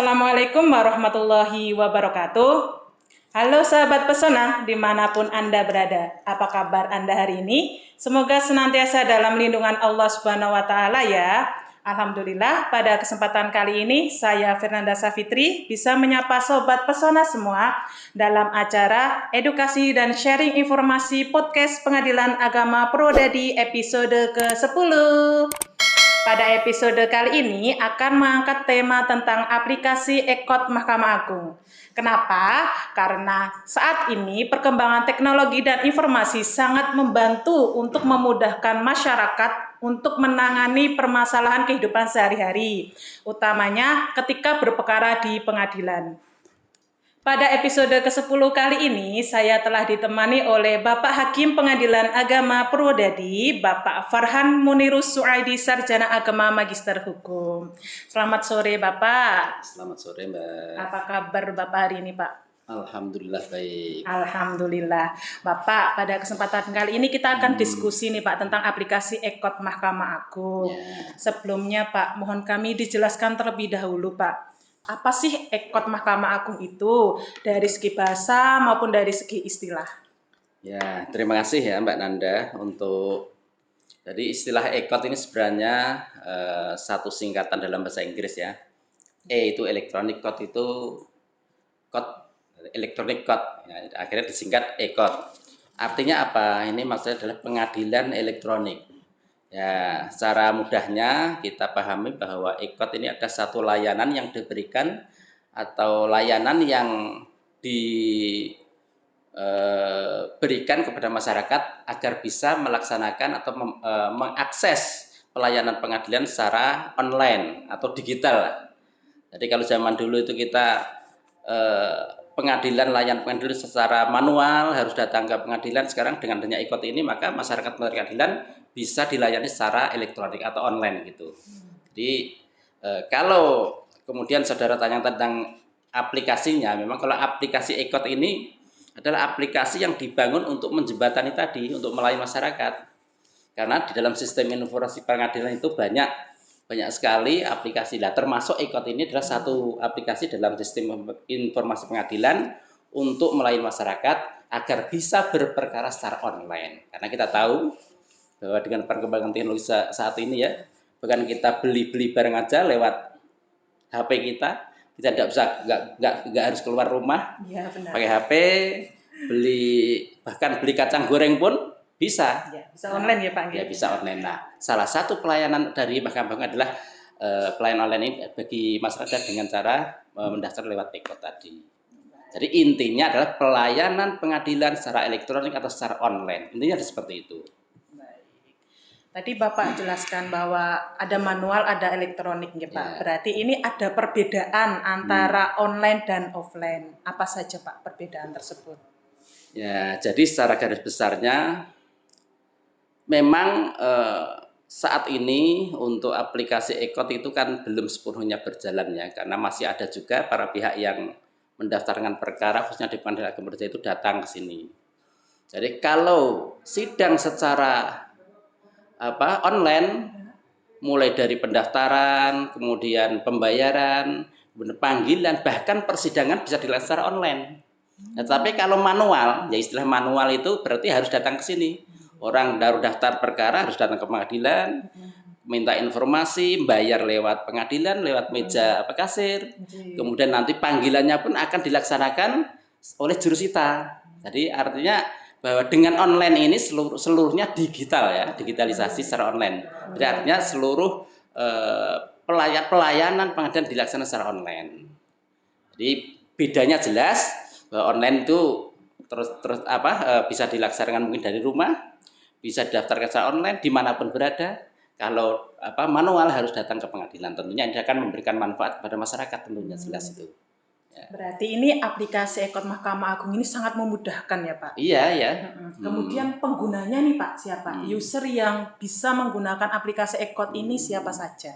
Assalamualaikum warahmatullahi wabarakatuh. Halo sahabat pesona, dimanapun Anda berada. Apa kabar Anda hari ini? Semoga senantiasa dalam lindungan Allah Subhanahu wa Ta'ala ya. Alhamdulillah, pada kesempatan kali ini saya Fernanda Safitri bisa menyapa sobat pesona semua dalam acara edukasi dan sharing informasi podcast Pengadilan Agama Purwodadi episode ke-10. Pada episode kali ini akan mengangkat tema tentang aplikasi e-Court Mahkamah Agung. Kenapa? Karena saat ini perkembangan teknologi dan informasi sangat membantu untuk memudahkan masyarakat untuk menangani permasalahan kehidupan sehari-hari, utamanya ketika berperkara di pengadilan. Pada episode ke-10 kali ini, saya telah ditemani oleh Bapak Hakim Pengadilan Agama Purwodadi, Bapak Farhan Munirus Suaidi, Sarjana Agama Magister Hukum. Selamat sore, Bapak. Selamat sore, Mbak. Apa kabar Bapak hari ini, Pak? Alhamdulillah baik. Alhamdulillah. Bapak, pada kesempatan kali ini kita akan diskusi nih, Pak, tentang aplikasi e-Court Mahkamah Agung. Sebelumnya, Pak, mohon kami dijelaskan terlebih dahulu, Pak. Apa sih e-Court Mahkamah Agung itu dari segi bahasa maupun dari segi istilah? Ya, terima kasih ya Mbak Nanda untuk jadi istilah e-Court ini sebenarnya satu singkatan dalam bahasa Inggris ya. E itu electronic code itu code electronic code ya, akhirnya disingkat e-Court. Artinya apa? Ini maksudnya adalah pengadilan elektronik. Ya, secara mudahnya kita pahami bahwa e-Court ini ada satu layanan yang diberikan atau layanan yang diberikan kepada masyarakat agar bisa melaksanakan atau mengakses pelayanan pengadilan secara online atau digital. Jadi kalau zaman dulu itu kita layanan pengadilan secara manual, harus datang ke pengadilan. Sekarang dengan adanya e-Court ini maka masyarakat pengadilan bisa dilayani secara elektronik atau online gitu. Jadi kalau kemudian saudara tanya tentang aplikasinya, memang kalau aplikasi e-Court ini adalah aplikasi yang dibangun untuk menjembatani tadi, untuk melayani masyarakat. Karena di dalam sistem informasi pengadilan itu banyak sekali aplikasi. Nah, termasuk e-Court ini adalah satu aplikasi dalam sistem informasi pengadilan untuk melayani masyarakat agar bisa berperkara secara online. Karena kita tahu bahwa dengan perkembangan teknologi saat ini ya, bahkan kita beli barang aja lewat HP kita tidak bisa nggak harus keluar rumah Ya, benar. pakai HP, bahkan beli kacang goreng pun bisa. Ya, bisa online ya Pak? Ya bisa online. Nah, salah satu pelayanan dari Mahkamah Agung adalah pelayanan online ini bagi masyarakat dengan cara mendaftar lewat e-Court tadi. Jadi intinya adalah pelayanan pengadilan secara elektronik atau secara online. Intinya seperti itu. Tadi Bapak jelaskan bahwa ada manual, ada elektronik ya Pak. Ya. Berarti ini ada perbedaan antara online dan offline. Apa saja Pak perbedaan tersebut? Ya, jadi secara garis besarnya memang saat ini untuk aplikasi e-Court itu kan belum sepenuhnya berjalan ya, karena masih ada juga para pihak yang mendaftarkan perkara khususnya di Pengadilan Agama Purwodadi itu datang ke sini. Jadi kalau sidang secara online, mulai dari pendaftaran, kemudian pembayaran, kemudian panggilan, bahkan persidangan bisa dilakukan secara online. Nah, tapi kalau manual, ya istilah manual itu berarti harus datang ke sini. Orang baru daftar perkara harus datang ke pengadilan, minta informasi, bayar lewat pengadilan, lewat meja kasir. Kemudian nanti panggilannya pun akan dilaksanakan oleh jurusita. Jadi artinya bahwa dengan online ini seluruhnya digital ya, digitalisasi secara online. Jadi artinya seluruh pelayanan pengadilan dilaksanakan secara online. Jadi bedanya jelas bahwa online itu terus bisa dilaksanakan mungkin dari rumah, bisa didaftarkan secara online dimanapun berada. Kalau manual harus datang ke pengadilan, tentunya ini akan memberikan manfaat kepada masyarakat, tentunya jelas itu. Ya. Berarti ini aplikasi e-Court Mahkamah Agung ini sangat memudahkan ya Pak? Iya ya. Kemudian penggunanya nih Pak siapa? User yang bisa menggunakan aplikasi e-Court ini siapa saja?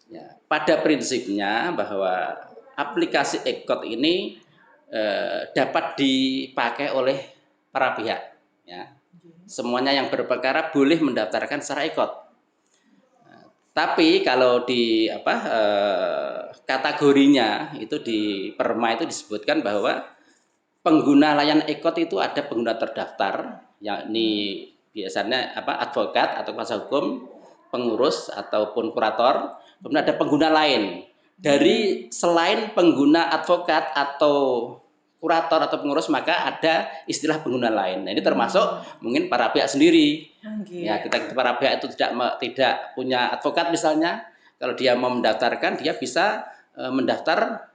Ya, pada prinsipnya bahwa aplikasi e-Court ini dapat dipakai oleh para pihak. Ya. Semuanya yang berperkara boleh mendaftarkan secara e-Court. Tapi kalau di kategorinya itu di Perma itu disebutkan bahwa pengguna layanan ekot itu ada pengguna terdaftar, yakni biasanya advokat atau kuasa hukum, pengurus ataupun kurator. Kemudian ada pengguna lain dari selain pengguna advokat atau kurator atau pengurus, maka ada istilah pengguna lain. Nah, ini termasuk mungkin para pihak sendiri. Ya, kita para pihak itu tidak punya advokat misalnya, kalau dia mau mendaftarkan, dia bisa mendaftar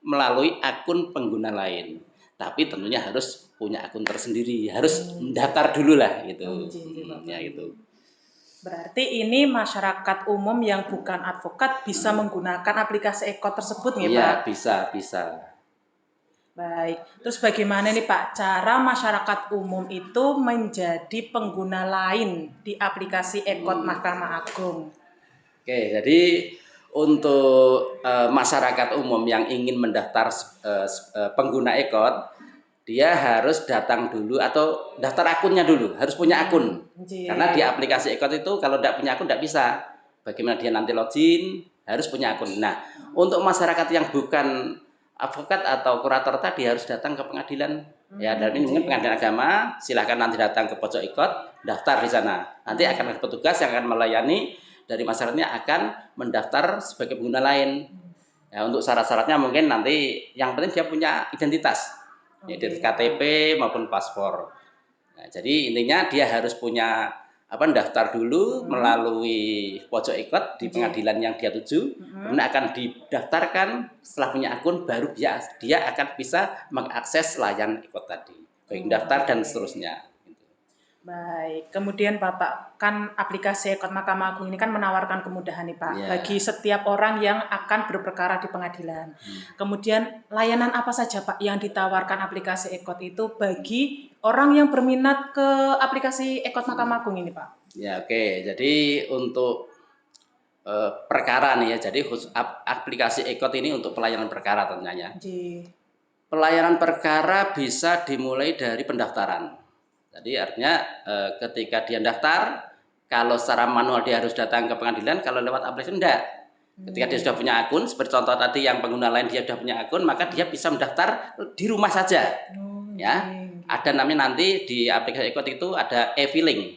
melalui akun pengguna lain. Tapi tentunya harus punya akun tersendiri, harus mendaftar dulu lah gitu. Ya itu. Berarti ini masyarakat umum yang bukan advokat bisa menggunakan aplikasi ekot tersebut nggih, Iya, Pak? bisa. Baik, terus bagaimana nih Pak cara masyarakat umum itu menjadi pengguna lain di aplikasi ekot Mahkamah Agung? Oke, jadi untuk masyarakat umum yang ingin mendaftar pengguna ekot, dia harus datang dulu atau daftar akunnya dulu, harus punya akun. Karena di aplikasi ekot itu kalau tidak punya akun tidak bisa. Bagaimana dia nanti login, harus punya akun. Nah, untuk masyarakat yang bukan advokat atau kurator tadi harus datang ke pengadilan. Ya, dan ini mungkin pengadilan agama, silahkan nanti datang ke pojok ekot, daftar di sana. Nanti akan ada petugas yang akan melayani dari masyarakatnya akan mendaftar sebagai pengguna lain. Ya, untuk syarat-syaratnya mungkin nanti yang penting dia punya identitas, yaitu KTP maupun paspor. Nah, jadi intinya dia harus punya daftar dulu melalui pojok ekot di pengadilan yang dia tuju, kemudian akan didaftarkan. Setelah punya akun baru dia akan bisa mengakses layanan ekot tadi, baik daftar dan seterusnya. Baik, kemudian Bapak, kan aplikasi ekot Mahkamah Agung ini kan menawarkan kemudahan nih Pak, bagi setiap orang yang akan berperkara di pengadilan. Kemudian layanan apa saja Pak yang ditawarkan aplikasi ekot itu bagi orang yang berminat ke aplikasi ekot Mahkamah Agung ini Pak? Ya, oke. Jadi untuk perkara nih ya, jadi aplikasi ekot ini untuk pelayanan perkara tentunya. Pelayanan perkara bisa dimulai dari pendaftaran. Jadi artinya ketika dia daftar, kalau secara manual dia harus datang ke pengadilan, kalau lewat aplikasi enggak. Ketika dia sudah punya akun, seperti contoh tadi yang pengguna lain dia sudah punya akun, maka dia bisa mendaftar di rumah saja. Ya, ada namanya nanti di aplikasi ekot itu ada e-filing,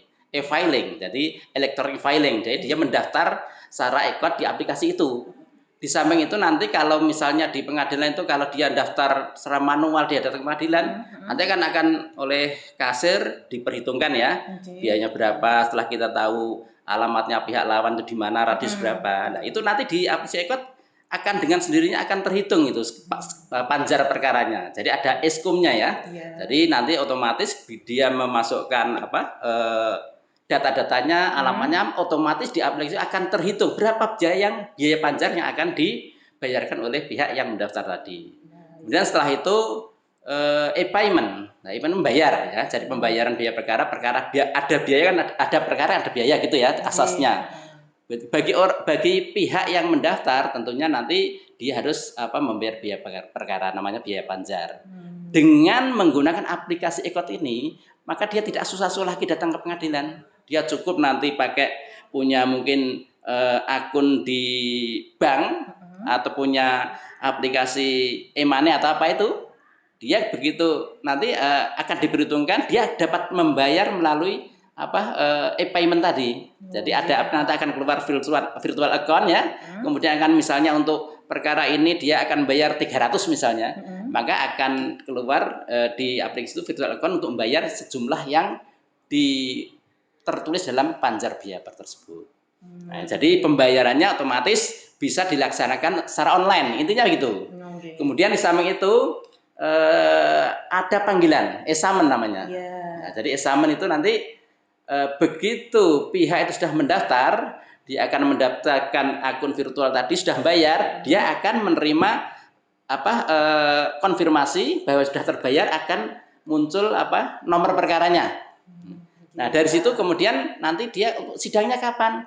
jadi electronic filing. Jadi dia mendaftar secara ekot di aplikasi itu. Di samping itu nanti kalau misalnya di pengadilan itu kalau dia daftar secara manual, dia datang ke pengadilan, nanti akan oleh kasir diperhitungkan ya, biayanya berapa, setelah kita tahu alamatnya pihak lawan itu di mana, radius berapa. Nah, itu nanti di aplikasi ekot akan dengan sendirinya akan terhitung itu panjar perkaranya. Jadi ada eskumnya ya. Jadi nanti otomatis dia memasukkan data-datanya, alamatnya, otomatis di aplikasi akan terhitung berapa biaya panjar yang akan dibayarkan oleh pihak yang mendaftar tadi. Kemudian setelah itu e-payment. Nah, e-payment membayar ya. Jadi pembayaran biaya perkara ada biaya kan, ada perkara ada biaya gitu ya asasnya. Bagi pihak yang mendaftar tentunya nanti dia harus membayar biaya perkara, namanya biaya panjar. Dengan menggunakan aplikasi ekot ini, maka dia tidak susah-susah lagi datang ke pengadilan. Dia cukup nanti pakai punya mungkin akun di bank atau punya aplikasi e-money atau apa itu, dia begitu nanti akan diperhitungkan dia dapat membayar melalui e-payment tadi. Jadi nanti akan keluar virtual account ya. Kemudian akan misalnya untuk perkara ini dia akan bayar 300 misalnya, maka akan keluar di aplikasi itu virtual account untuk membayar sejumlah yang tertulis dalam panjar biaya tersebut. Nah, jadi pembayarannya otomatis bisa dilaksanakan secara online, intinya gitu. Kemudian di samping itu ada panggilan e-summon namanya. Nah, jadi e-summon itu nanti begitu pihak itu sudah mendaftar, dia akan mendaftarkan akun virtual tadi, sudah bayar, dia akan menerima konfirmasi bahwa sudah terbayar, akan muncul nomor perkaranya. Nah, dari situ kemudian nanti dia sidangnya kapan?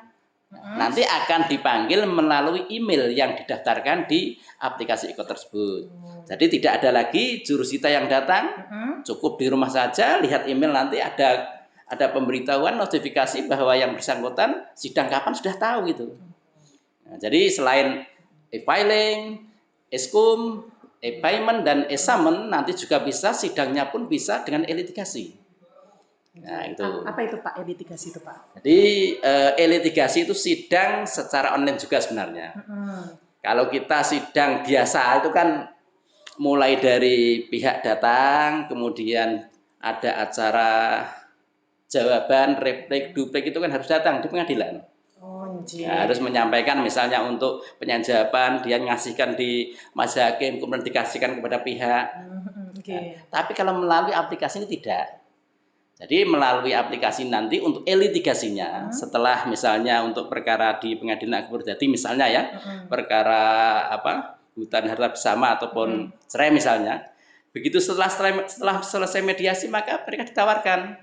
Nanti akan dipanggil melalui email yang didaftarkan di aplikasi ekot tersebut. Jadi tidak ada lagi jurusita yang datang, cukup di rumah saja lihat email, nanti ada pemberitahuan notifikasi bahwa yang bersangkutan sidang kapan sudah tahu gitu. Nah, jadi selain e-filing, eskum, e-payment dan e-summon, nanti juga bisa sidangnya pun bisa dengan e-litigasi. Nah, itu. Apa itu Pak e-litigasi itu Pak? Jadi e-litigasi itu sidang secara online juga sebenarnya. Kalau kita sidang biasa itu kan mulai dari pihak datang, kemudian ada acara jawaban, replik, duplik itu kan harus datang di pengadilan. Ya, harus menyampaikan misalnya untuk penjawaban dia ngasihkan di majelis hakim kemudian dikasihkan kepada pihak. Nah, tapi kalau melalui aplikasi ini tidak. Jadi melalui aplikasi nanti untuk e-litigasinya setelah misalnya untuk perkara di pengadilan akbar jati misalnya ya, perkara apa hutan harta bersama ataupun cerai misalnya, begitu setelah selesai mediasi maka mereka ditawarkan,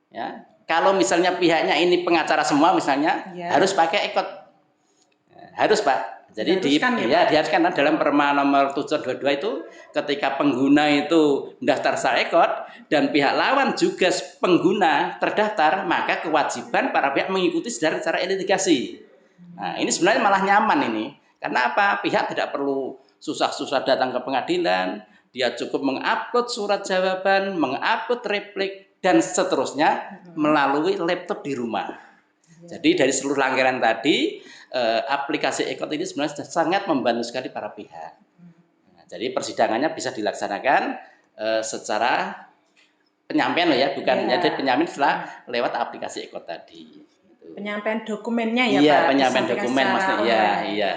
ya kalau misalnya pihaknya ini pengacara semua misalnya harus pakai ekot, harus Pak. Jadi diharuskan dalam Perma nomor 722 itu ketika pengguna itu mendaftar secara ekot dan pihak lawan juga pengguna terdaftar, maka kewajiban para pihak mengikuti secara e-litigasi. Nah, ini sebenarnya malah nyaman ini. Karena apa? Pihak tidak perlu susah-susah datang ke pengadilan, dia cukup mengupload surat jawaban, mengupload replik dan seterusnya melalui laptop di rumah. Jadi dari seluruh rangkaian tadi, aplikasi ekot ini sebenarnya sangat membantu sekali para pihak. Nah, jadi persidangannya bisa dilaksanakan secara penyampaian loh ya, bukan jadi penyampaian setelah lewat aplikasi ekot tadi. Penyampaian dokumennya ya Iya, Pak? penyampaian dokumen maksudnya. Iya.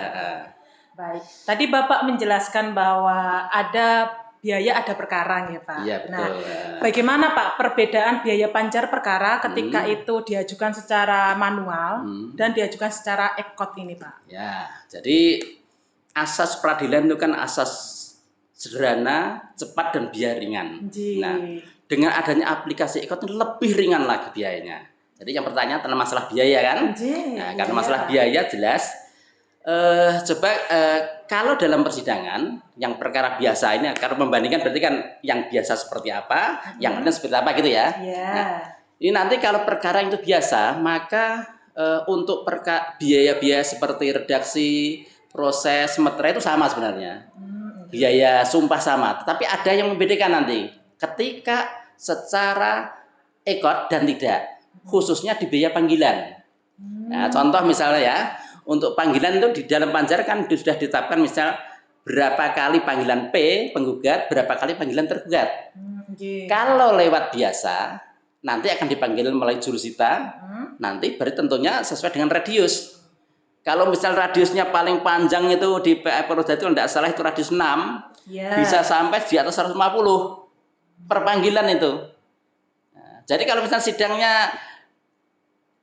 Baik. Tadi Bapak menjelaskan bahwa ada biaya ada perkara ya Pak. Iya, betul. Nah, bagaimana Pak perbedaan biaya panjar perkara ketika itu diajukan secara manual dan diajukan secara ekot ini Pak? Ya, jadi asas peradilan itu kan asas sederhana, cepat dan biaya ringan. Nah, dengan adanya aplikasi ekot ini lebih ringan lagi biayanya. Jadi yang pertanyaan tentang masalah biaya kan? Nah, karena masalah biaya jelas. Kalau dalam persidangan yang perkara biasa ini, karena membandingkan berarti kan yang biasa seperti apa, yang benar seperti apa gitu ya. Nah, ini nanti kalau perkara itu biasa, maka untuk biaya-biaya seperti redaksi, proses, meterai itu sama sebenarnya. Biaya sumpah sama, tetapi ada yang membedakan nanti. Ketika secara ekot dan tidak, khususnya di biaya panggilan. Nah, contoh misalnya ya, untuk panggilan itu di dalam panjar kan sudah ditetapkan misal berapa kali panggilan P penggugat, berapa kali panggilan tergugat. Kalau lewat biasa nanti akan dipanggil melalui jurusita, nanti berarti tentunya sesuai dengan radius. Kalau misal radiusnya paling panjang itu di PA Purwodadi kalau tidak salah itu radius 6, bisa sampai di atas 150 per panggilan itu. Nah, jadi kalau misal sidangnya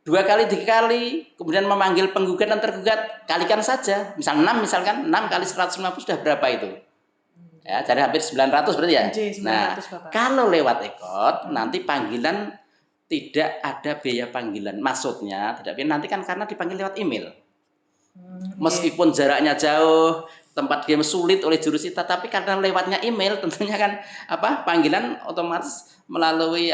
2 kali, 3 kali, kemudian memanggil penggugat dan tergugat, kalikan saja. Misal 6 misalkan, 6 kali 150 sudah berapa itu? Ya, jadi hampir 900 berarti ya. Nah, kalau lewat ekot, nanti panggilan tidak ada biaya panggilan. Maksudnya, tidak nanti kan karena dipanggil lewat email. Meskipun jaraknya jauh, tempat dia sulit oleh jurusita, tapi karena lewatnya email tentunya kan panggilan otomatis melalui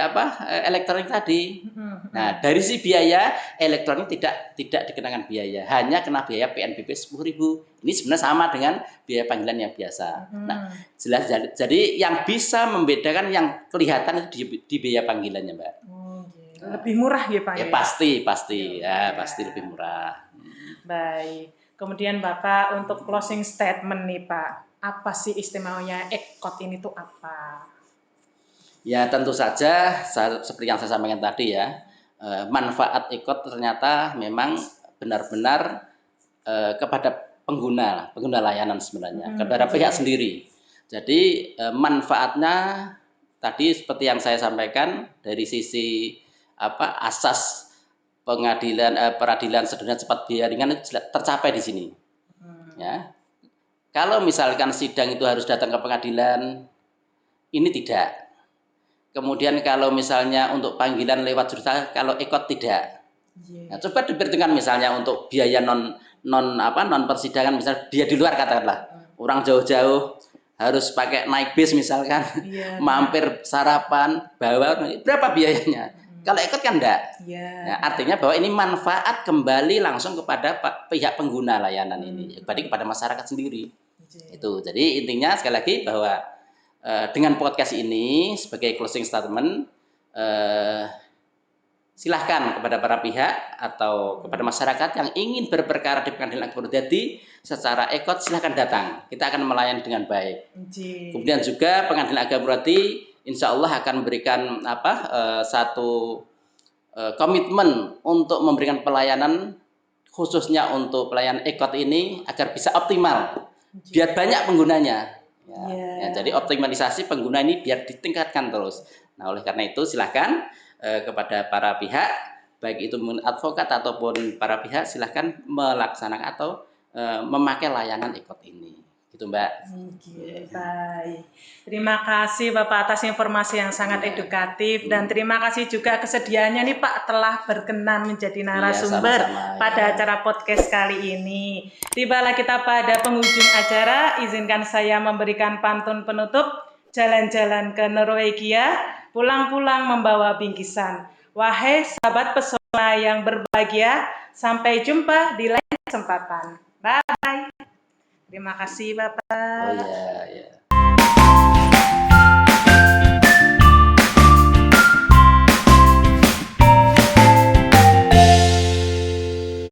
elektronik tadi. Nah, dari si biaya elektronik tidak dikenakan biaya, hanya kena biaya PNBP 10.000. Ini sebenarnya sama dengan biaya panggilan yang biasa. Nah, jelas jadi yang bisa membedakan yang kelihatan itu di biaya panggilannya, Mbak. Lebih murah ya Pak? Ya pasti lebih murah. Baik. Kemudian Bapak untuk closing statement nih Pak, apa sih istimewanya ekot ini tuh apa? Ya tentu saja seperti yang saya sampaikan tadi ya, manfaat ekot ternyata memang benar-benar kepada pengguna layanan sebenarnya, kepada pihak sendiri. Jadi manfaatnya tadi seperti yang saya sampaikan dari sisi asas peradilan sederhana cepat biaya ringan itu tercapai di sini. Ya. Kalau misalkan sidang itu harus datang ke pengadilan, ini tidak. Kemudian kalau misalnya untuk panggilan lewat jurusita, kalau ekot tidak. Nah, coba diperhitungkan misalnya untuk biaya non persidangan, misal dia di luar katakanlah, orang jauh-jauh harus pakai naik bis misalkan, mampir sarapan, bawa berapa biayanya? Kalau ekot kan enggak. Ya. Nah, artinya bahwa ini manfaat kembali langsung kepada pihak pengguna layanan ini, kembali kepada masyarakat sendiri. Itu. Jadi intinya sekali lagi bahwa dengan podcast ini sebagai closing statement, silahkan kepada para pihak atau kepada masyarakat yang ingin berperkara di Pengadilan Agama Jati secara ekot, silahkan datang. Kita akan melayani dengan baik. Kemudian juga Pengadilan Agama Jati insya Allah akan memberikan satu komitmen untuk memberikan pelayanan khususnya untuk pelayanan ekot ini agar bisa optimal, biar banyak penggunanya. Jadi optimalisasi pengguna ini biar ditingkatkan terus. Nah, oleh karena itu silahkan kepada para pihak, baik itu advokat ataupun para pihak, silahkan melaksanakan atau memakai layanan ekot ini. Gitu, Mbak. Baik. Terima kasih Bapak atas informasi yang sangat edukatif dan terima kasih juga kesediaannya nih Pak telah berkenan menjadi narasumber pada acara podcast kali ini. Tibalah kita pada penghujung acara, izinkan saya memberikan pantun penutup. Jalan-jalan ke Norwegia, pulang-pulang membawa bingkisan. Wahai sahabat pesona yang berbahagia, sampai jumpa di lain kesempatan. Bye. Terima kasih Bapak. Oh iya, ya.